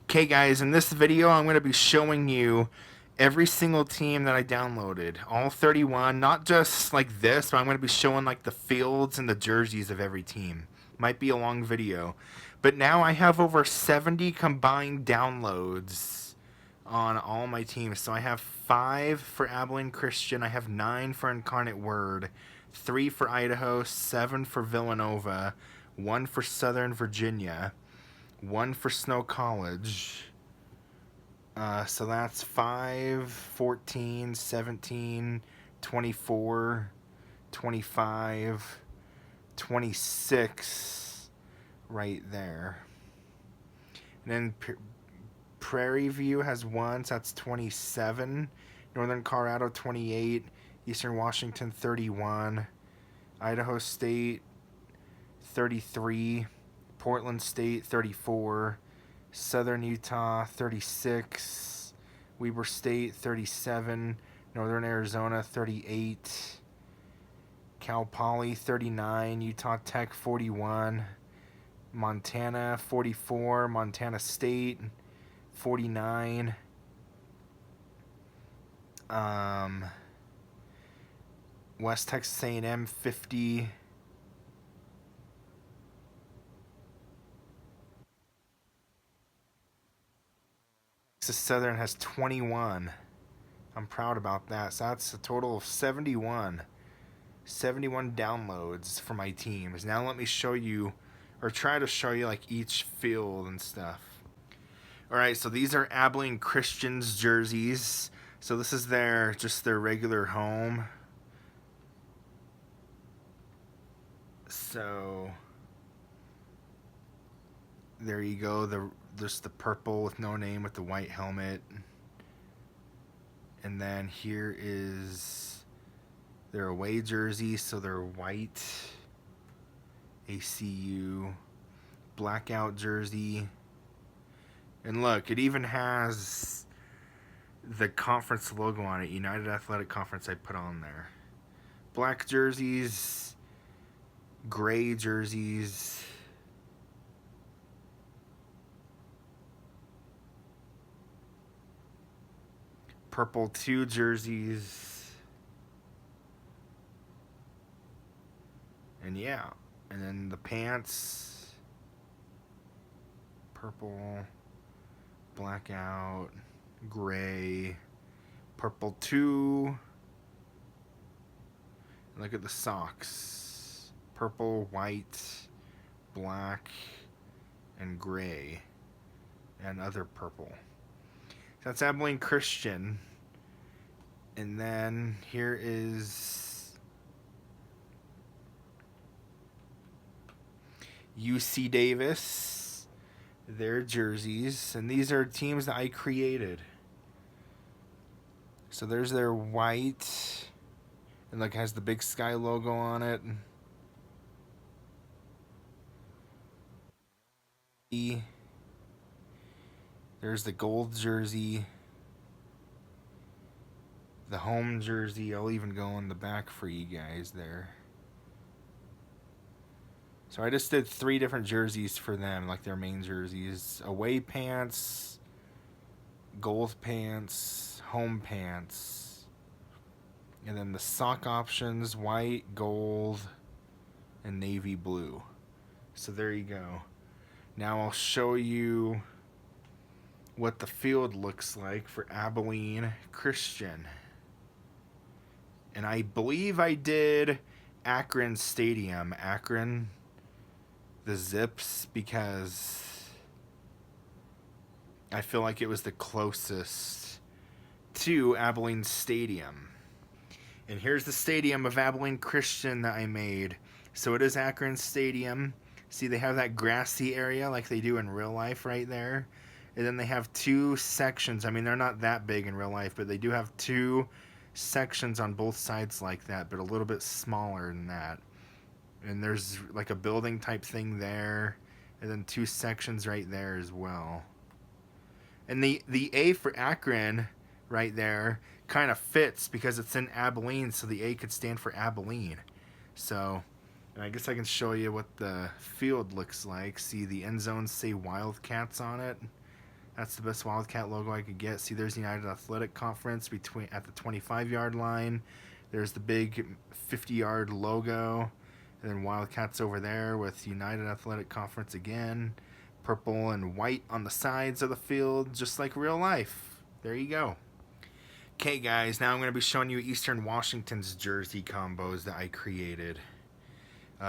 Okay guys, in this video I'm going to be showing you every single team that I downloaded. All 31, not just like this, but I'm going to be showing like the fields and the jerseys of every team. Might be a long video. But now I have over 70 combined downloads on all my teams. So I have 5 for Abilene Christian, I have 9 for Incarnate Word, 3 for Idaho, 7 for Villanova, 1 for Southern Virginia, 1 for Snow College. So that's 5, 14, 17, 24, 25, 26 right there. And then Prairie View has 1, so that's 27. Northern Colorado 28, Eastern Washington 31, Idaho State 33, Portland State 34, Southern Utah 36, Weber State 37, Northern Arizona 38, Cal Poly 39, Utah Tech 41, Montana 44, Montana State 49, West Texas A&M 50, Texas Southern has 21. I'm proud about that. So that's a total of 71 downloads for my teams. Now let me show you, or try to show you, like each field and stuff. Alright, so these are Abilene Christian's jerseys. So this is just their regular home. So there you go, just the purple with no name with the white helmet. And then here is their away jersey, so they're white. ACU blackout jersey. And look, it even has the conference logo on it, United Athletic Conference. I put on there. Black jerseys, gray jerseys, purple 2 jerseys, and yeah, and then the pants, purple, blackout, gray, purple 2. Look at the socks, purple, white, black, and gray, and other purple. That's Abilene Christian. And then here is UC Davis, their jerseys. And these are teams that I created. So there's their white, and like has the Big Sky logo on it. There's the gold jersey, the home jersey. I'll even go in the back for you guys there. So I just did 3 different jerseys for them, like their main jerseys. Away pants, gold pants, home pants. And then the sock options, white, gold, and navy blue. So there you go. Now I'll show you what the field looks like for Abilene Christian. And I believe I did Akron Stadium. Akron, the Zips, because I feel like it was the closest to Abilene Stadium. And here's the stadium of Abilene Christian that I made. So it is Akron Stadium. See, they have that grassy area like they do in real life right there. And then they have 2 sections. I mean, they're not that big in real life, but they do have 2 sections on both sides like that, but a little bit smaller than that. And there's like a building type thing there, and then 2 sections right there as well. And the A for Akron right there kind of fits because it's in Abilene, so the A could stand for Abilene. So And I guess I can show you what the field looks like. See, the end zones say Wildcats on it. That's the best Wildcat logo I could get. See, there's United Athletic Conference at the 25-yard line. There's the big 50-yard logo. And then Wildcats over there with United Athletic Conference again. Purple and white on the sides of the field, just like real life. There you go. Okay, guys, now I'm going to be showing you Eastern Washington's jersey combos that I created.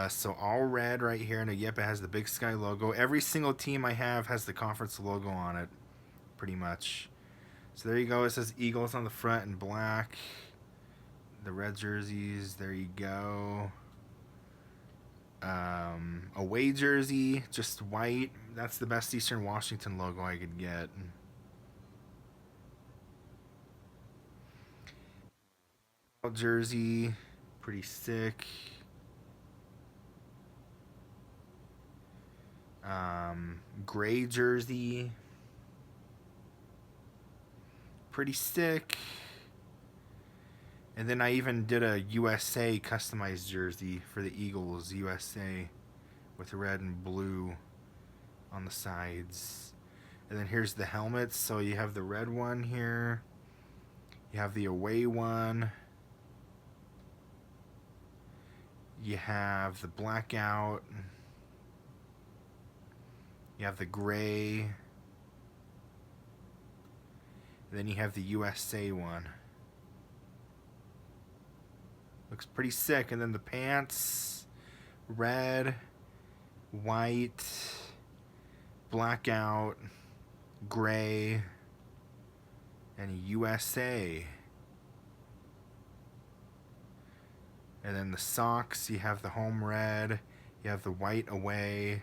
So all red right here, and yep, it has the Big Sky logo. Every single team I have has the conference logo on it, pretty much. So there you go. It says Eagles on the front in black. The red jerseys, there you go. Away jersey, just white. That's the best Eastern Washington logo I could get. Jersey, pretty sick. Gray jersey, pretty sick. And then I even did a USA customized jersey for the Eagles, USA, with red and blue on the sides. And then here's the helmets. So you have the red one here. You have the away one. You have the blackout. You have the gray. And then you have the USA one. Looks pretty sick. And then the pants, red, white, blackout, gray, and USA. And then the socks, you have the home red, you have the white away,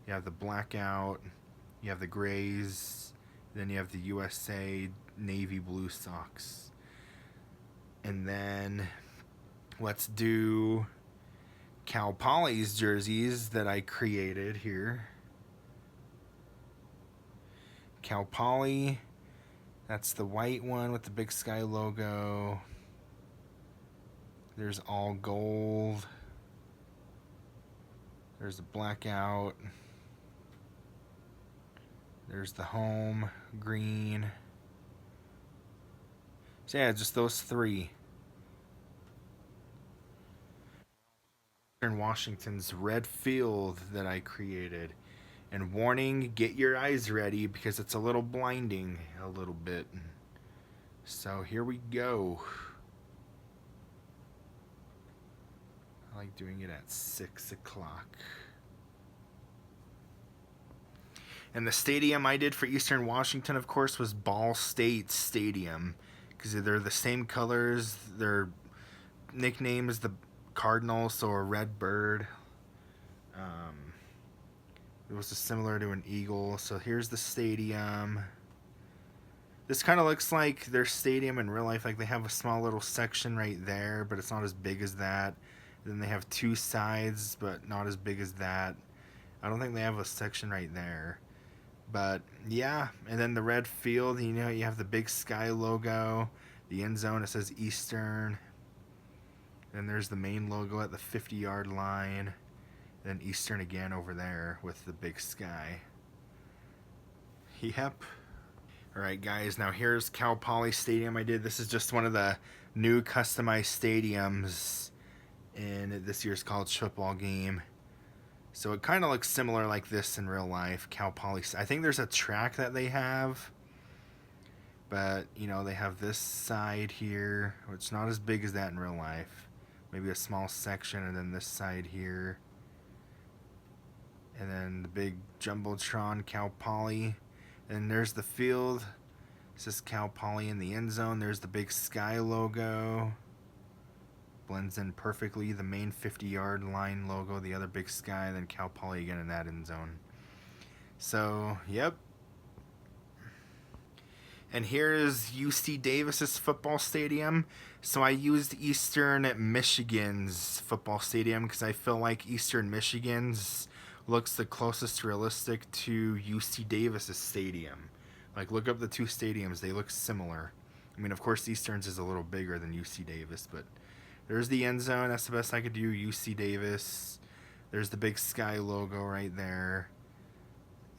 you have the blackout, you have the grays, then you have the USA navy blue socks. And then let's do Cal Poly's jerseys that I created here. Cal Poly, that's the white one with the Big Sky logo. There's all gold. There's the blackout. There's the home green. So yeah, just those three. Eastern Washington's red field that I created. And warning, get your eyes ready because it's a little blinding a little bit. So here we go. I like doing it at 6 o'clock. And the stadium I did for Eastern Washington, of course, was Ball State Stadium. Because they're the same colors. Their nickname is the Cardinals, so a red bird. It was similar to an eagle. So here's the stadium. This kind of looks like their stadium in real life. Like they have a small little section right there, but it's not as big as that. Then they have two sides, but not as big as that. I don't think they have a section right there. But yeah, and then the red field, you know, you have the Big Sky logo. The end zone, it says Eastern. Then there's the main logo at the 50-yard line. Then Eastern again over there with the Big Sky. Yep. Alright guys, now here's Cal Poly Stadium I did. This is just one of the new customized stadiums in this year's college football game. So it kind of looks similar like this in real life. Cal Poly. I think there's a track that they have. But, you know, they have this side here, which is not as big as that in real life. Maybe a small section, and then this side here. And then the big Jumbotron, Cal Poly. And there's the field. It says Cal Poly in the end zone. There's the Big Sky logo. Blends in perfectly. The main 50-yard line logo, the other Big Sky, then Cal Poly again in that end zone. So, yep. And here is UC Davis's football stadium. So I used Eastern Michigan's football stadium because I feel like Eastern Michigan's looks the closest realistic to UC Davis's stadium. Like, look up the two stadiums. They look similar. I mean, of course, Eastern's is a little bigger than UC Davis, but there's the end zone. That's the best I could do. UC Davis. There's the Big Sky logo right there.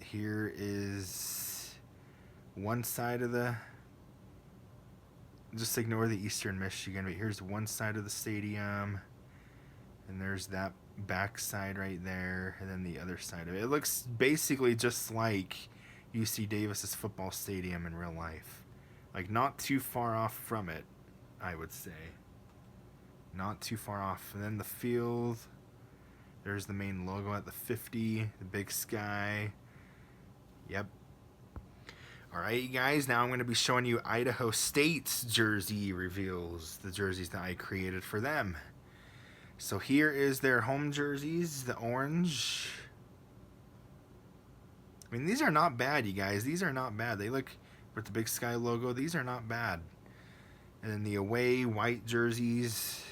Here is one side of the, just ignore the Eastern Michigan, but here's one side of the stadium, and there's that back side right there, and then the other side of it. It looks basically just like UC Davis's football stadium in real life. Like, not too far off from it, I would say. Not too far off. And then the field, there's the main logo at the 50, the big sky. Yep. Alright, you guys, now I'm going to be showing you Idaho State's jersey reveals, the jerseys that I created for them. So here is their home jerseys, the orange. I mean, these are not bad, you guys. These are not bad. They look, with the big sky logo, these are not bad. And then the away white jerseys.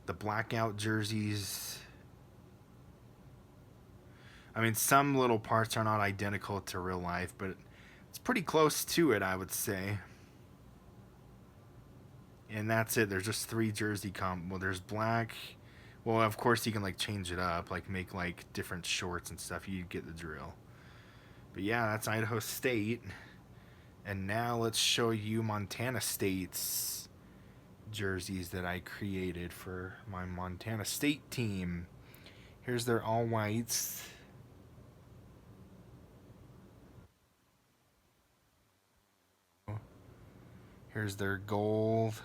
The blackout jerseys. I mean, some little parts are not identical to real life, but it's pretty close to it, I would say. And that's it. There's just 3 jersey well, there's black. Well, of course you can like change it up, like make like different shorts and stuff. You get the drill. But yeah, that's Idaho State. And now let's show you Montana State's jerseys that I created for my Montana State team. Here's their all whites. Here's their gold.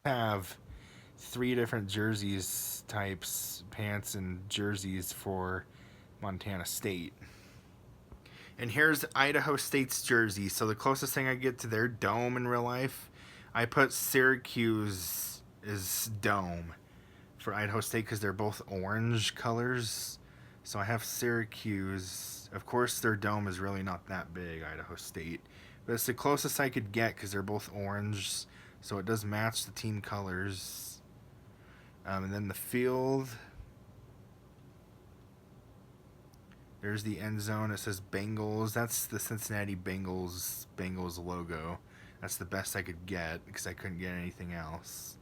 Have 3 different jerseys types, pants and jerseys for Montana State. And here's Idaho State's jersey. So the closest thing I get to their dome in real life, I put Syracuse as dome for Idaho State because they're both orange colors. So I have Syracuse. Of course, their dome is really not that big, Idaho State. But it's the closest I could get because they're both orange. So it does match the team colors. And then the field. There's the end zone. It says Bengals. That's the Cincinnati Bengals logo. That's the best I could get because I couldn't get anything else.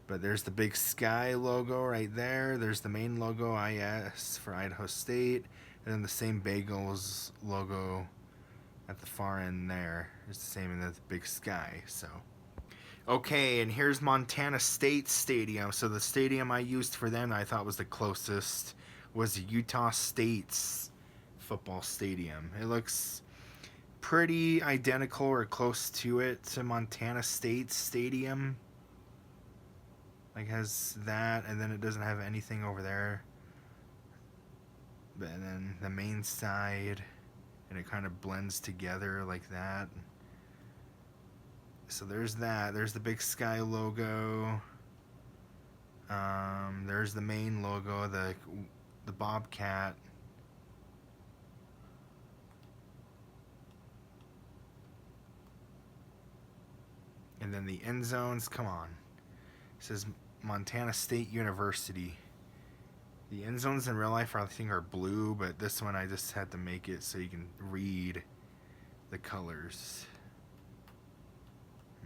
But there's the big sky logo right there. There's the main logo, IS, for Idaho State. And then the same Bengals logo at the far end there. It's the same in the big sky. So, okay, and here's Montana State Stadium. So the stadium I used for them that I thought was the closest was Utah State's football stadium. It looks pretty identical or close to it to Montana State's stadium. Like, has that, and then it doesn't have anything over there. But and then the main side, and it kind of blends together like that. So there's that. There's the big sky logo. There's the main logo, the Bobcat. And then the end zones, come on. It says Montana State University. The end zones in real life, I think, are blue, but this one I just had to make it so you can read the colors.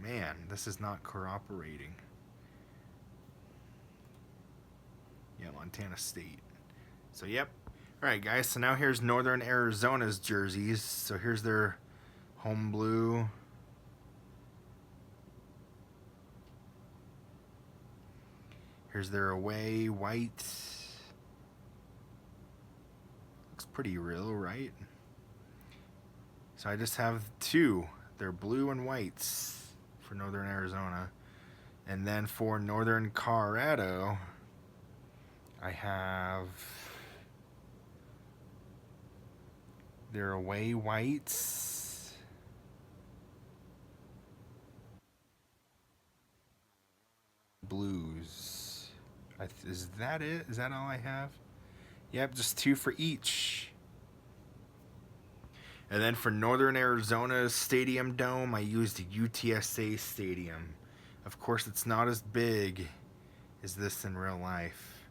Man, this is not cooperating. Yeah, Montana State. So, yep. Alright, guys, so now here's Northern Arizona's jerseys. So here's their home blue. Here's their away white. Looks pretty real, right? So I just have 2. They're blue and whites for Northern Arizona. And then for Northern Colorado, I have their away whites. Blues. Is that it? Is that all I have? Yep, just 2 for each. And then for Northern Arizona's Stadium Dome, I used UTSA Stadium. Of course, it's not as big as this in real life,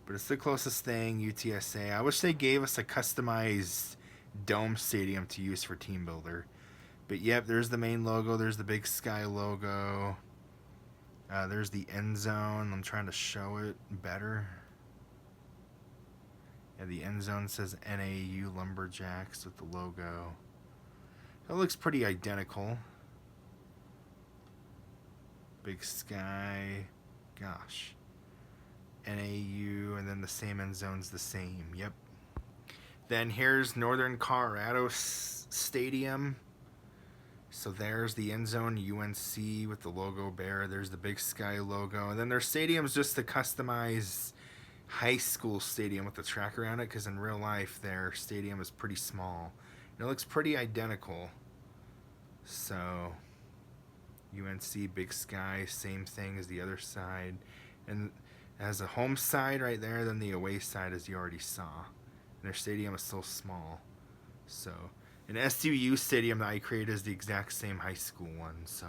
but but it's the closest thing, UTSA. I wish they gave us a customized dome stadium to use for Team Builder. But yep, there's the main logo. There's the Big Sky logo. There's the end zone. I'm trying to show it better. Yeah, the end zone says NAU Lumberjacks with the logo. It looks pretty identical. Big Sky. Gosh. NAU, and then the same end zone's the same. Yep. Then here's Northern Colorado Stadium. So there's the end zone, UNC with the logo bear. There's the Big Sky logo. And then their stadium's just a customized high school stadium with the track around it, because in real life their stadium is pretty small. And it looks pretty identical. So UNC, Big Sky, same thing as the other side. And it has a home side right there, then the away side, as you already saw. And their stadium is so small. So an SUU stadium that I created is the exact same high school one. So,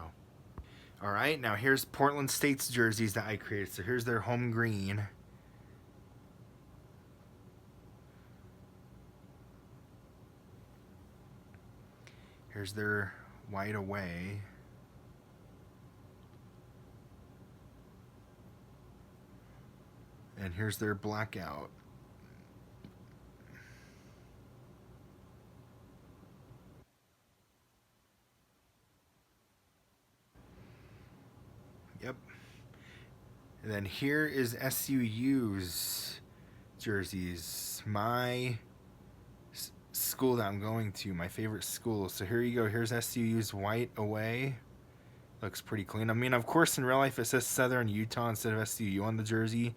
all right, now here's Portland State's jerseys that I created. So here's their home green. Here's their white away. And here's their blackout. Yep. And then here is SUU's jerseys. My school that I'm going to, my favorite school. So here you go. Here's SUU's white away. Looks pretty clean. I mean, of course, in real life it says Southern Utah instead of SUU on the jersey.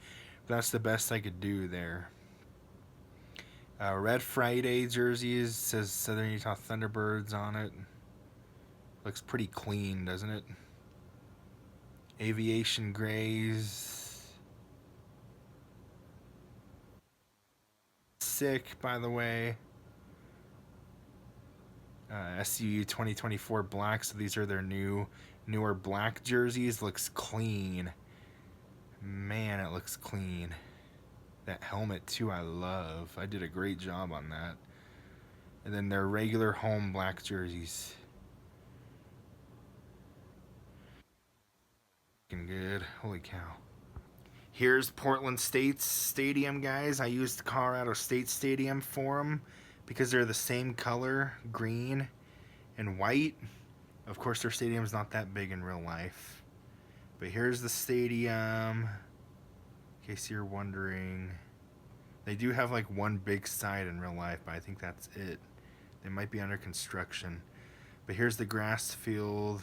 But that's the best I could do there. Red Friday jerseys says Southern Utah Thunderbirds on it. Looks pretty clean, doesn't it? Aviation grays. Sick, by the way. SUU 2024 black. So these are their newer black jerseys. Looks clean. Man, it looks clean. That helmet too, I love. I did a great job on that. And then their regular home black jerseys. Looking good. Holy cow. Here's Portland State's stadium, guys. I used Colorado State Stadium for them because they're the same color, green and white. Of course, their stadium's not that big in real life. But here's the stadium. In case you're wondering. They do have like one big side in real life, but I think that's it. They might be under construction. But here's the grass field.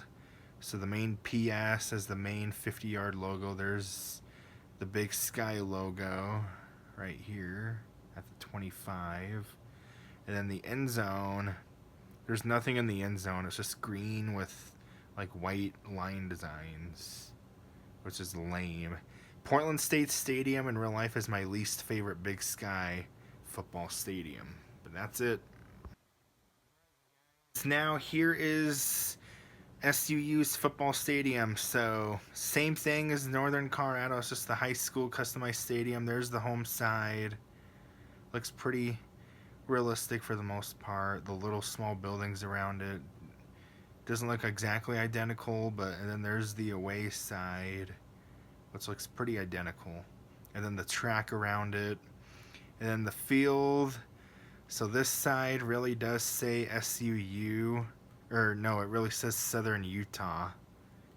So the main PS as the main 50-yard logo. There's the Big Sky logo right here at the 25. And then the end zone, there's nothing in the end zone. It's just green with like white line designs, which is lame. Portland State Stadium in real life is my least favorite Big Sky football stadium. But that's it. Now here is SUU's football stadium. So same thing as Northern Colorado. It's just the high school customized stadium. There's the home side. Looks pretty realistic for the most part. The little small buildings around it. Doesn't look exactly identical, but and then there's the away side, which looks pretty identical. And then the track around it. And then the field. So this side really does say SUU. Or no, it really says Southern Utah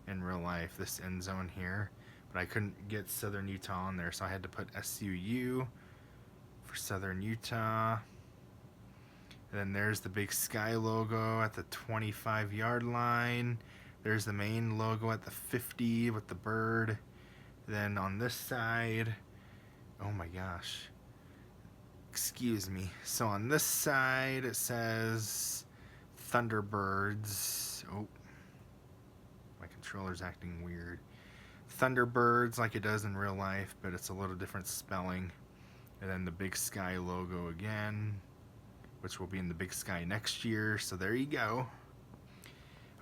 in real life, this end zone here. But I couldn't get Southern Utah on there, so I had to put SUU for Southern Utah. And then there's the Big Sky logo at the 25-yard line. There's the main logo at the 50 with the bird. Then on this side, oh my gosh. Excuse me. So on this side it says Thunderbirds. Oh, my controller's acting weird. Thunderbirds like it does in real life, but it's a little different spelling. And then the Big Sky logo again, which will be in the Big Sky next year. So there you go.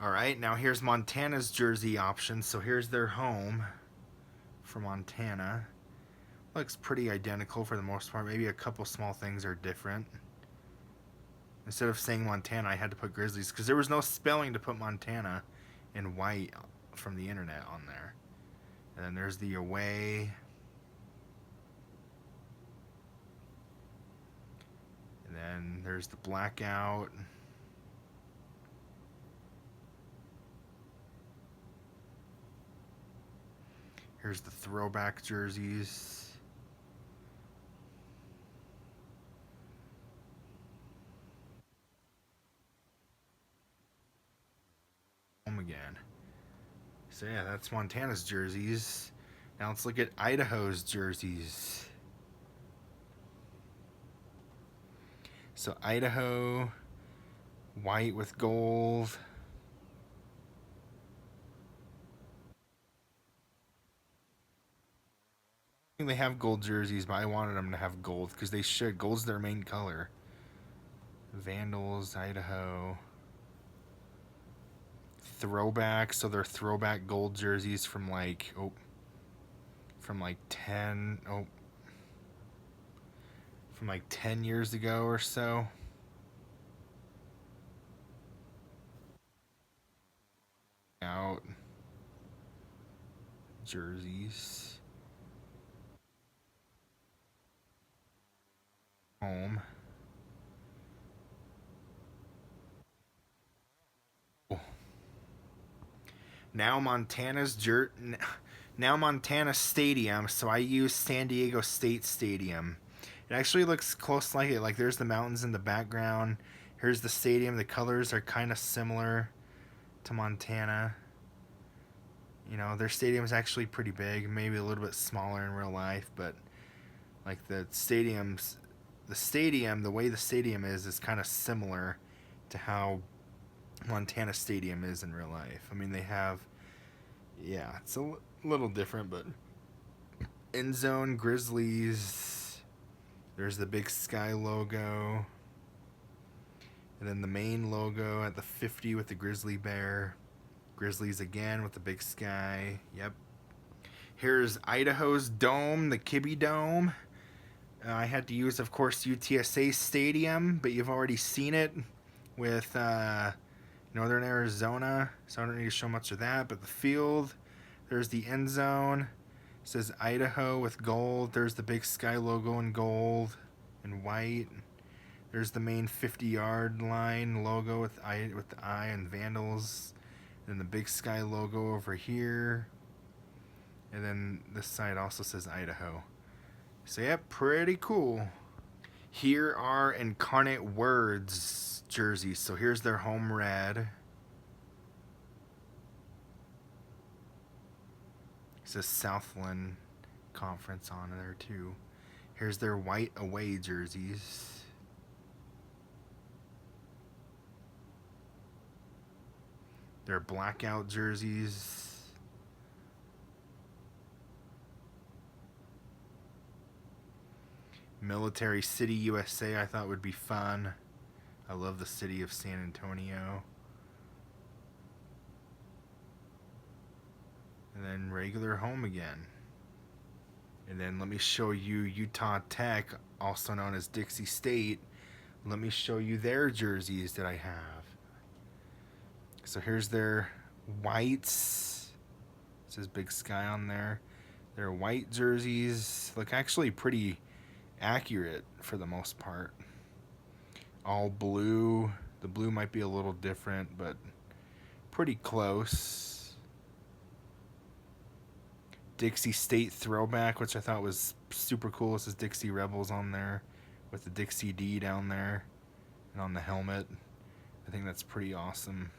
All right, now here's Montana's jersey option. So here's their home for Montana. Looks pretty identical for the most part. Maybe a couple small things are different. Instead of saying Montana, I had to put Grizzlies because there was no spelling to put Montana in white from the internet on there. And then there's the away. And then there's the blackout. Here's the throwback jerseys. Home again. So yeah, that's Montana's jerseys. Now let's look at Idaho's jerseys. So Idaho, white with gold. They have gold jerseys, but I wanted them to have gold because they should. Gold's their main color. Vandals, Idaho. Throwback, so they're throwback gold jerseys from like 10 years ago or so. Out jerseys. Home. Now Montana Stadium, so I use San Diego State Stadium. It actually looks close like it. Like there's the mountains in the background. Here's the stadium. The colors are kind of similar to Montana. You know, their stadium is actually pretty big, maybe a little bit smaller in real life, but like the way the stadium is kind of similar to how Montana Stadium is in real life. I mean, they have, yeah, it's a little different, but end zone Grizzlies. There's the Big Sky logo, and then the main logo at the 50 with the grizzly bear. Grizzlies again with the Big Sky. Yep. Here's Idaho's dome, the Kibbe Dome. I had to use, of course, UTSA Stadium, but you've already seen it with Northern Arizona, so I don't need to show much of that. But the field, there's the end zone. It says Idaho with gold. There's the Big Sky logo in gold and white. There's the main 50-yard line logo with the eye and Vandals. And the Big Sky logo over here. And then this side also says Idaho. So yeah, pretty cool. Here are Incarnate Words jerseys. So here's their home red. It says Southland Conference on there too. Here's their white away jerseys. Their blackout jerseys. Military City, USA, I thought would be fun. I love the city of San Antonio. And then regular home again. And then let me show you Utah Tech, also known as Dixie State. Let me show you their jerseys that I have. So here's their whites. It says Big Sky on there. Their white jerseys look actually pretty accurate for the most part. All blue. The blue might be a little different, but pretty close. Dixie State throwback, which I thought was super cool. It says Dixie Rebels on there with the Dixie D down there and on the helmet. I think that's pretty awesome.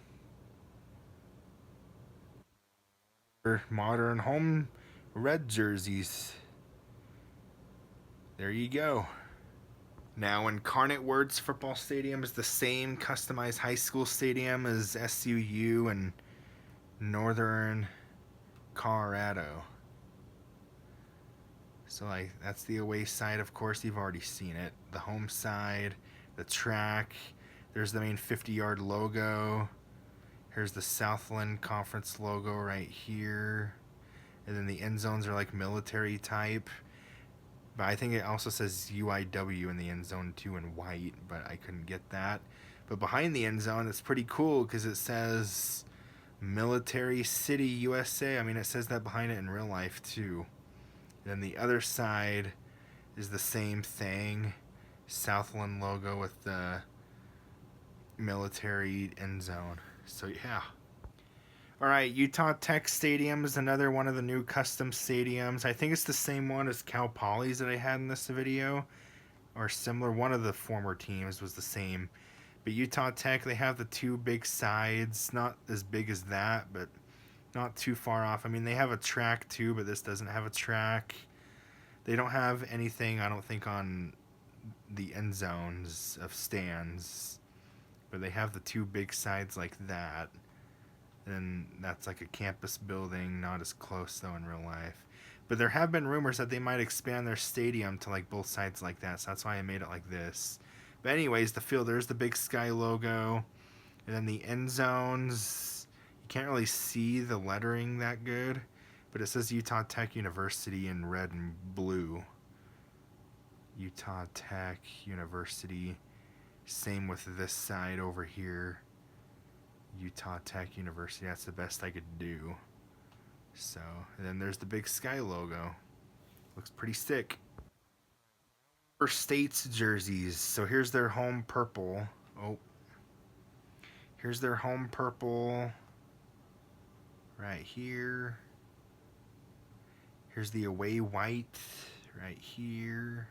Modern home red jerseys. There you go. Now, Incarnate Words Football Stadium is the same customized high school stadium as SUU and Northern Colorado. So like that's the away side, of course, you've already seen it. The home side, the track, there's the main 50-yard logo. Here's the Southland Conference logo right here. And then the end zones are like military type. But I think it also says UIW in the end zone too in white, but I couldn't get that. But behind the end zone, it's pretty cool because it says Military City, USA. I mean, it says that behind it in real life too. And then the other side is the same thing. Southland logo with the military end zone. So yeah. All right, Utah Tech Stadium is another one of the new custom stadiums. I think it's the same one as Cal Poly's that I had in this video, or similar. One of the former teams was the same. But Utah Tech, they have the two big sides, not as big as that, but not too far off. I mean, they have a track too, but this doesn't have a track. They don't have anything, I don't think, on the end zones of stands, but they have the two big sides like that. And that's like a campus building, not as close though in real life. But there have been rumors that they might expand their stadium to like both sides like that, so that's why I made it like this. But anyways, the field, there's the Big Sky logo. And then the end zones, you can't really see the lettering that good, but it says Utah Tech University in red and blue. Utah Tech University. Same with this side over here. Utah Tech University. That's the best I could do. So, and then there's the Big Sky logo. Looks pretty sick. For State's jerseys. So here's their home purple. Oh. Here's their home purple. Right here. Here's the away white. Right here.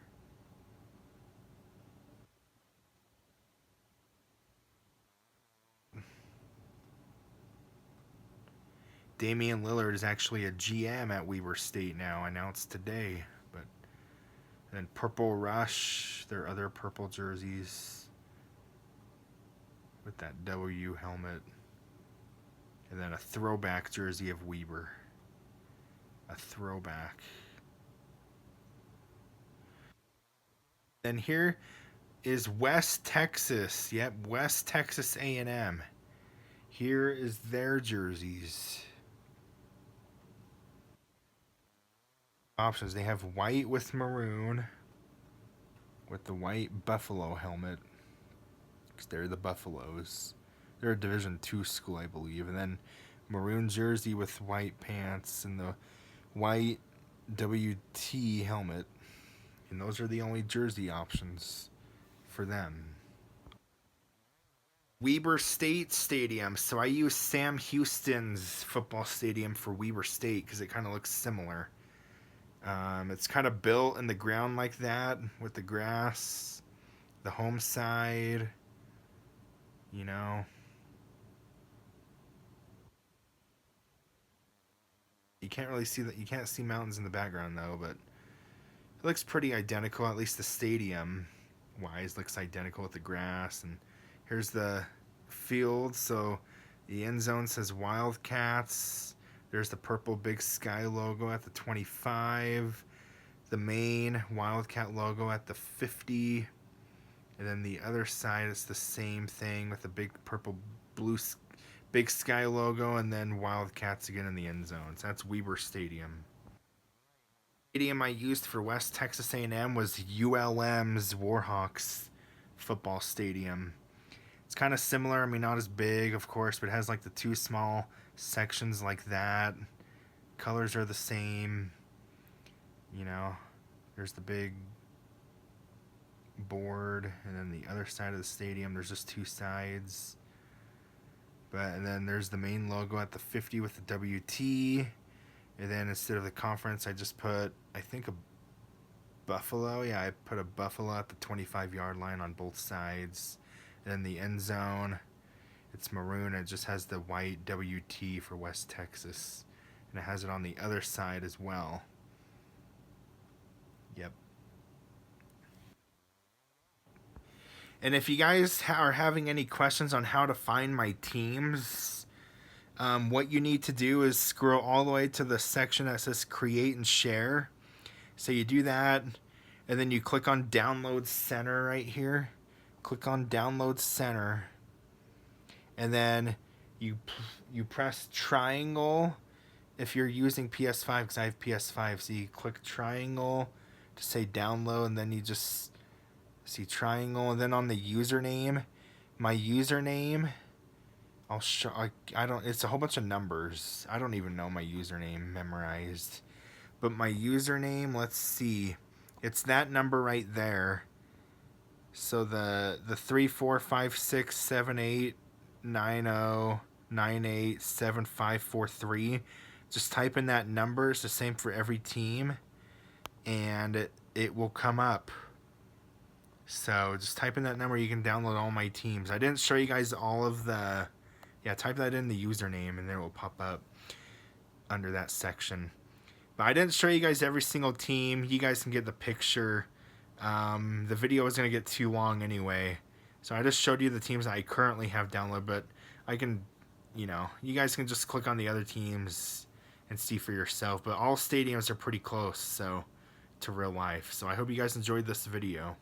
Damian Lillard is actually a GM at Weber State now, announced today. But then Purple Rush, their other purple jerseys with that W helmet. And then a throwback jersey of Weber. A throwback. Then here is West Texas. Yep, West Texas A&M. Here is their jerseys. Options. They have white with maroon, with the white Buffalo helmet, because they're the Buffaloes. They're a Division II school, I believe. And then maroon jersey with white pants and the white WT helmet. And those are the only jersey options for them. Weber State Stadium. So I use Sam Houston's football stadium for Weber State because it kind of looks similar. It's kind of built in the ground like that with the grass, the home side, you know. You can't really see that. You can't see mountains in the background though, but it looks pretty identical. At least the stadium wise looks identical with the grass. And here's the field. So the end zone says Wildcats. There's the purple Big Sky logo at the 25. The main Wildcat logo at the 50. And then the other side is the same thing with the big purple blue Big Sky logo, and then Wildcats again in the end zone. So that's Weber Stadium. Stadium I used for West Texas A&M was ULM's Warhawks football stadium. It's kind of similar. I mean, not as big, of course, but it has like the two small sections like that. Colors are the same. You know, there's the big board, and then the other side of the stadium, there's just two sides. And then there's the main logo at the 50 with the WT. And then instead of the conference, I just put, I think, a buffalo. Yeah, I put a buffalo at the 25-yard line on both sides. And then the end zone, it's maroon. It just has the white WT for West Texas. And it has it on the other side as well. Yep. And if you guys are having any questions on how to find my teams, what you need to do is scroll all the way to the section that says create and share. So you do that, and then you click on download center right here. Click on download center, and then you press triangle if you're using PS5, because I have PS5. So you click triangle to say download, and then you just see triangle, and then on the username, my username, I'll show, I don't, it's a whole bunch of numbers. I don't even know my username memorized. But my username, let's see, it's that number right there. So the 34567890987543. Just type in that number. It's the same for every team, and it will come up. So just type in that number. You can download all my teams. I didn't show you guys all of the. Yeah, type that in the username, and then it will pop up under that section. But I didn't show you guys every single team. You guys can get the picture. The video is going to get too long anyway. So I just showed you the teams that I currently have downloaded. But I can, you guys can just click on the other teams and see for yourself. But all stadiums are pretty close to real life. So I hope you guys enjoyed this video.